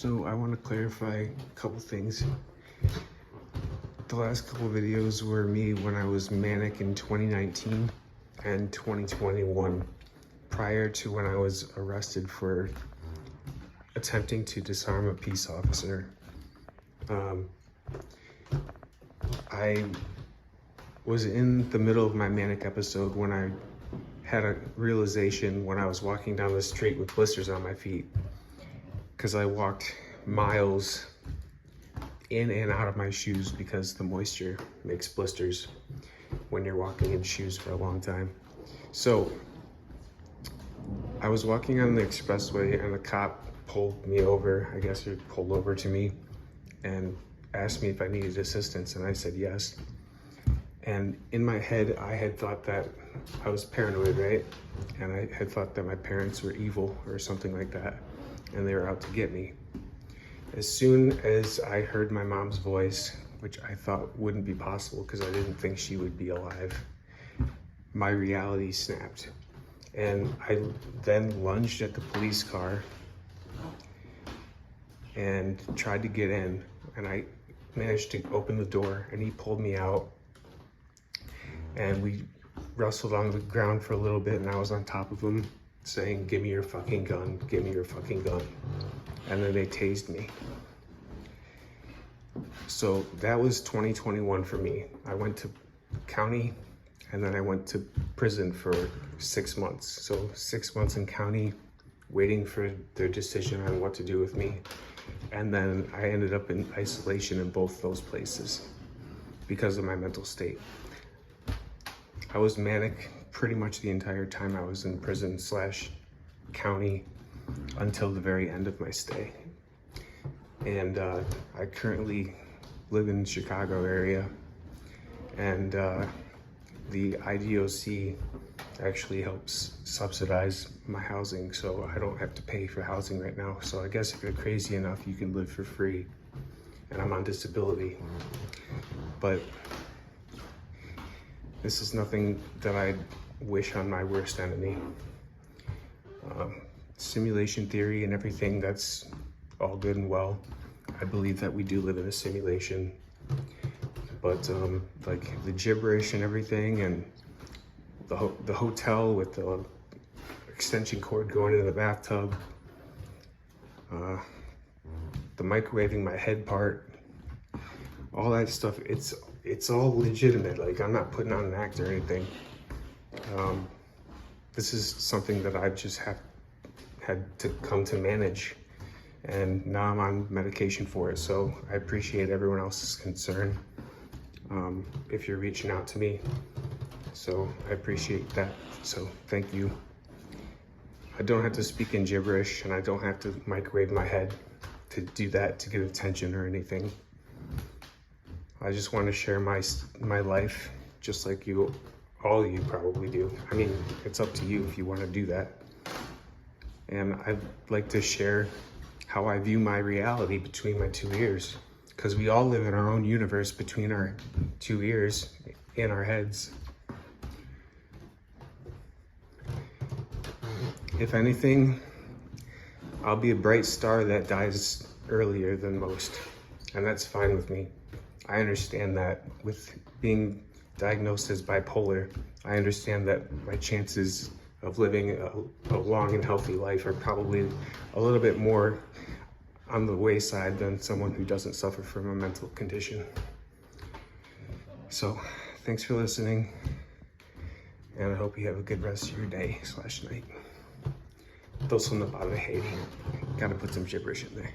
So I want to clarify a couple things. The last couple videos were me when I was manic in 2019 and 2021, prior to when I was arrested for attempting to disarm a peace officer. I was in the middle of my manic episode when I had a realization when I was walking down the street with blisters on my feet, because I walked miles in and out of my shoes because the moisture makes blisters when you're walking in shoes for a long time. So I was walking on the expressway and the cop pulled me over. I guess he pulled over to me and asked me if I needed assistance, and I said yes. And in my head, I had thought that I was paranoid, right? And I had thought that my parents were evil or something like that, and they were out to get me. As soon as I heard my mom's voice, which I thought wouldn't be possible because I didn't think she would be alive, my reality snapped. And I then lunged at the police car and tried to get in, and I managed to open the door, and he pulled me out, and we wrestled on the ground for a little bit, and I was on top of him saying, "Give me your fucking gun, give me your fucking gun." And then they tased me. So that was 2021 for me. I went to county, and then I went to prison for 6 months. So 6 months in county, waiting for their decision on what to do with me. And then I ended up in isolation in both those places because of my mental state. I was manic pretty much the entire time I was in prison / county until the very end of my stay. And I currently live in the Chicago area, and the IDOC actually helps subsidize my housing, so I don't have to pay for housing right now. So I guess if you're crazy enough, you can live for free, and I'm on disability. But this is nothing that I'd wish on my worst enemy. Simulation theory and everything, that's all good and well. I believe that we do live in a simulation, but like the gibberish and everything, and the hotel with the extension cord going into the bathtub, the microwaving my head part, all that stuff, it's all legitimate. Like, I'm not putting on an act or anything. This is something that I've just had to come to manage, and now I'm on medication for it. So I appreciate everyone else's concern if you're reaching out to me. So I appreciate that. So thank you. I don't have to speak in gibberish, and I don't have to microwave my head to do that to get attention or anything. I just want to share my life just like you, all of you probably do. I mean, it's up to you if you want to do that. And I'd like to share how I view my reality between my 2 ears, because we all live in our own universe between our 2 ears in our heads. If anything, I'll be a bright star that dies earlier than most, and that's fine with me. I understand that with being diagnosed as bipolar, I understand that my chances of living a long and healthy life are probably a little bit more on the wayside than someone who doesn't suffer from a mental condition. So thanks for listening, and I hope you have a good rest of your day / night. Those from the bottom of Haiti. Gotta put some gibberish in there.